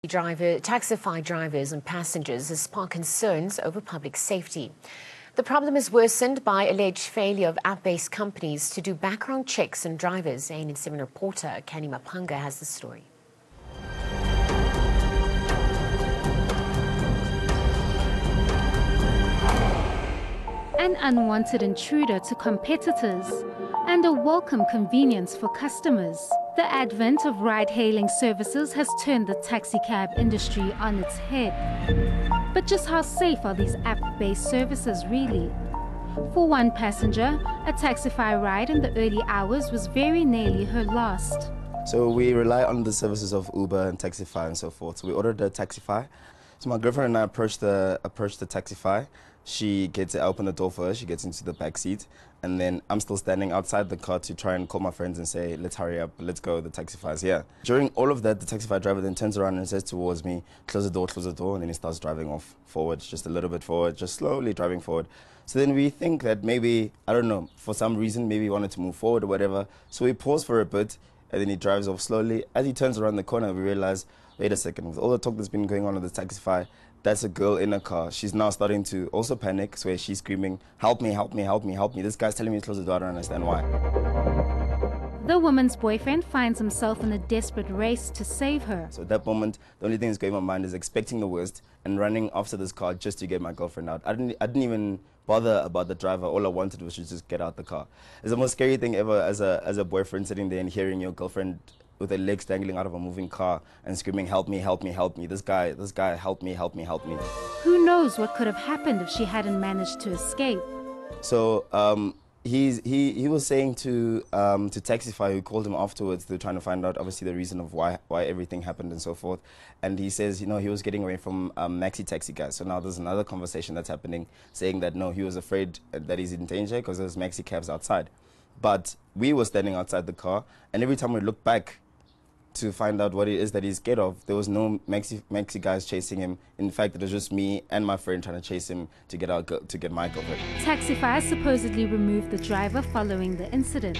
Taxify drivers and passengers has sparked concerns over public safety. The problem is worsened by alleged failure of app-based companies to do background checks on drivers. ANN7 reporter Kenny Mapanga has the story. An unwanted intruder to competitors and a welcome convenience for customers. The advent of ride-hailing services has turned the taxicab industry on its head. But just how safe are these app-based services really? For one passenger, a Taxify ride in the early hours was very nearly her last. So we rely on the services of Uber and Taxify and so forth. So we ordered a Taxify. So my girlfriend and I approached the Taxify. She gets it, I open the door for her, she gets into the back seat, and then I'm still standing outside the car to try and call my friends and say, let's hurry up, let's go, the Taxify's here. During all of that, the Taxify driver then turns around and says towards me, close the door, and then he starts driving off forward, just a little bit forward, just slowly driving forward. So then we think that maybe, I don't know, for some reason, maybe he wanted to move forward or whatever. So we pause for a bit, and then he drives off slowly. As he turns around the corner, we realize, wait a second, with all the talk that's been going on at the Taxify, that's a girl in a car. She's now starting to also panic, so she's screaming, help me, help me, help me, help me. This guy's telling me to close the door, I don't understand why. The woman's boyfriend finds himself in a desperate race to save her. So at that moment, the only thing that's going in my mind is expecting the worst and running after this car just to get my girlfriend out. I didn't even bother about the driver. All I wanted was to just get out the car. It's the most scary thing ever as a boyfriend sitting there and hearing your girlfriend with her legs dangling out of a moving car and screaming, help me, help me, help me. This guy, help me, help me, help me. Who knows what could have happened if she hadn't managed to escape? So he was saying to Taxify, who called him afterwards, they're trying to find out obviously the reason of why everything happened and so forth. And he says, you know, he was getting away from maxi taxi guys. So now there's another conversation that's happening saying that no, he was afraid that he's in danger because there's maxi cabs outside. But we were standing outside the car, and every time we looked back to find out what it is that he's scared of, there was no maxi guys chasing him. In fact, it was just me and my friend trying to chase him to get my girlfriend. Taxify supposedly removed the driver following the incident.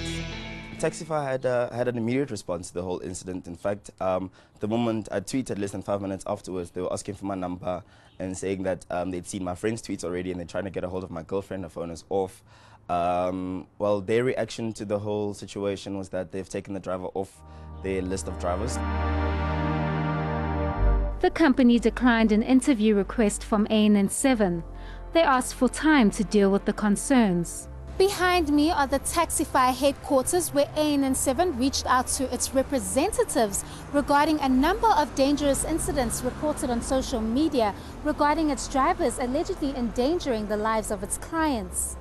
Taxify had an immediate response to the whole incident. In fact, the moment I tweeted less than 5 minutes afterwards, they were asking for my number and saying that they'd seen my friend's tweets already and they're trying to get a hold of my girlfriend. Her phone is off. Well, their reaction to the whole situation was that they've taken the driver off their list of drivers. The company declined an interview request from ANN7. They asked for time to deal with the concerns. Behind me are the Taxify headquarters, where ANN7 reached out to its representatives regarding a number of dangerous incidents reported on social media regarding its drivers allegedly endangering the lives of its clients.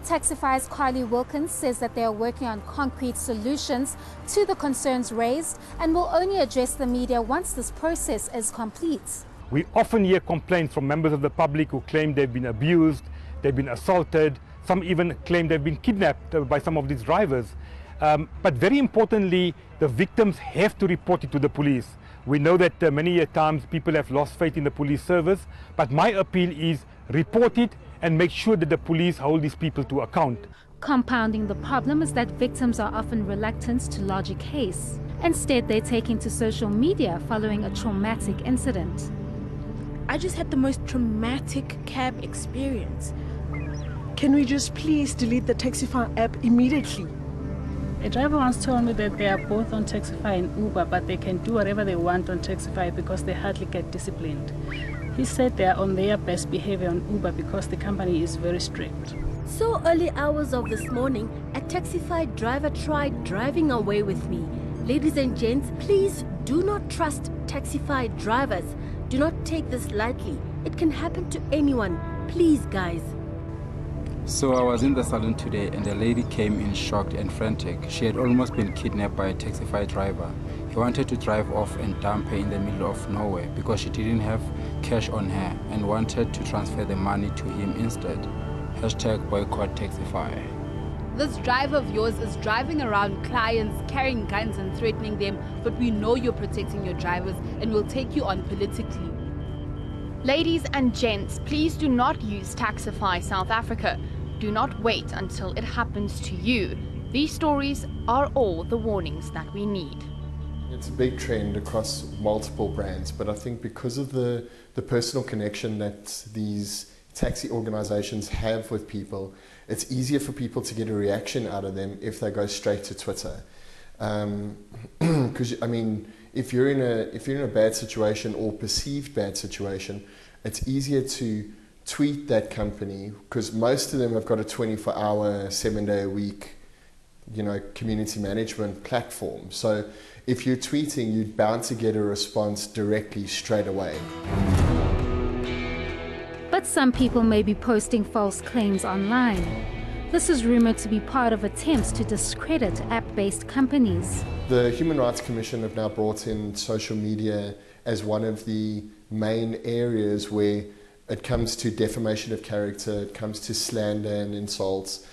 Taxify's Carly Wilkins says that they are working on concrete solutions to the concerns raised and will only address the media once this process is complete. We often hear complaints from members of the public who claim they've been abused, they've been assaulted, some even claim they've been kidnapped by some of these drivers. But very importantly, the victims have to report it to the police. We know that many times people have lost faith in the police service, but my appeal is report it and make sure that the police hold these people to account. Compounding the problem is that victims are often reluctant to lodge a case. Instead, they're taking to social media following a traumatic incident. I just had the most traumatic cab experience. Can we just please delete the Taxify app immediately? A driver once told me that they are both on Taxify and Uber, but they can do whatever they want on Taxify because they hardly get disciplined. He said they are on their best behavior on Uber because the company is very strict. So early hours of this morning, a Taxify driver tried driving away with me. Ladies and gents, please do not trust Taxify drivers. Do not take this lightly. It can happen to anyone. Please, guys. So I was in the salon today and a lady came in shocked and frantic. She had almost been kidnapped by a Taxify driver. He wanted to drive off and dump her in the middle of nowhere because she didn't have cash on her and wanted to transfer the money to him instead. #boycott Taxify. This driver of yours is driving around clients, carrying guns and threatening them, but we know you're protecting your drivers and will take you on politically. Ladies and gents, please do not use Taxify South Africa. Do not wait until it happens to you. These stories are all the warnings that we need. It's a big trend across multiple brands, but I think because of the personal connection that these taxi organizations have with people, it's easier for people to get a reaction out of them if they go straight to Twitter. Because I mean, if you're in a bad situation or perceived bad situation, it's easier to tweet that company, because most of them have got a 24-hour, 7-day-a-week, community management platform. So if you're tweeting, you're bound to get a response directly straight away. But some people may be posting false claims online. This is rumored to be part of attempts to discredit app-based companies. The Human Rights Commission have now brought in social media as one of the main areas where it comes to defamation of character, it comes to slander and insults.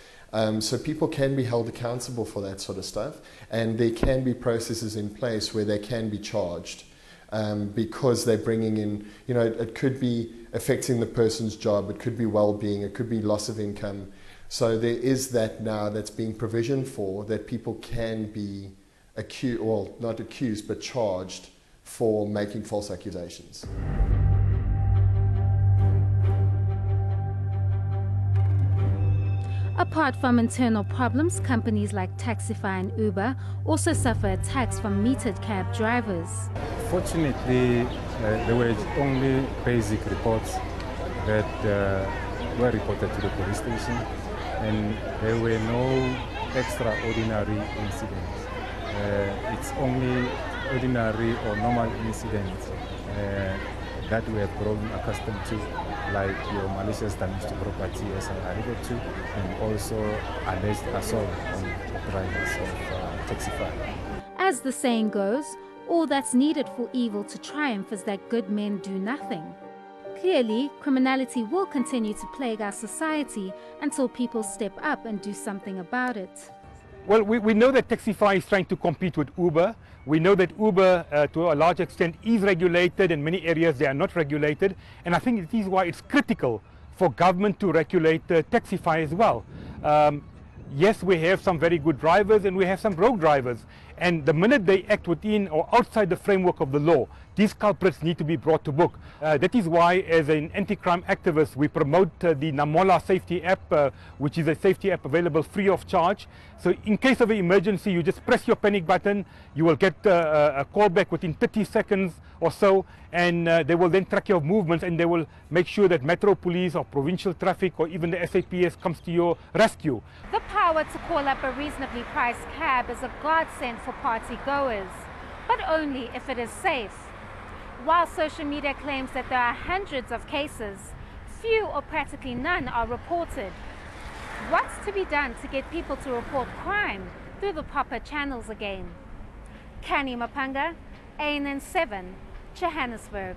So people can be held accountable for that sort of stuff, and there can be processes in place where they can be charged because they're bringing in, it could be affecting the person's job, it could be well-being, it could be loss of income. So there is that now that's being provisioned for, that people can be accused, well, not accused, but charged for making false accusations. Apart from internal problems, companies like Taxify and Uber also suffer attacks from metered cab drivers. Fortunately, there were only basic reports that were reported to the police station, and there were no extraordinary incidents. It's only ordinary or normal incidents that we have grown accustomed to, like your malicious damage to property as I alluded to, and also alleged assault on drivers of Taxify. As the saying goes, all that's needed for evil to triumph is that good men do nothing. Clearly, criminality will continue to plague our society until people step up and do something about it. Well, we know that Taxify is trying to compete with Uber. We know that Uber, to a large extent, is regulated. In many areas, they are not regulated. And I think it is why it's critical for government to regulate Taxify as well. Yes, we have some very good drivers and we have some rogue drivers. And the minute they act within or outside the framework of the law, these culprits need to be brought to book. That is why, as an anti-crime activist, we promote the Namola safety app, which is a safety app available free of charge. So in case of an emergency, you just press your panic button, you will get a call back within 30 seconds or so, and they will then track your movements, and they will make sure that Metro Police or Provincial Traffic or even the SAPS comes to your rescue. The power to call up a reasonably priced cab is a godsend for party goers, but only if it is safe. While social media claims that there are hundreds of cases, few or practically none are reported. What's to be done to get people to report crime through the proper channels again? Kani Mapanga, ANN7, Johannesburg.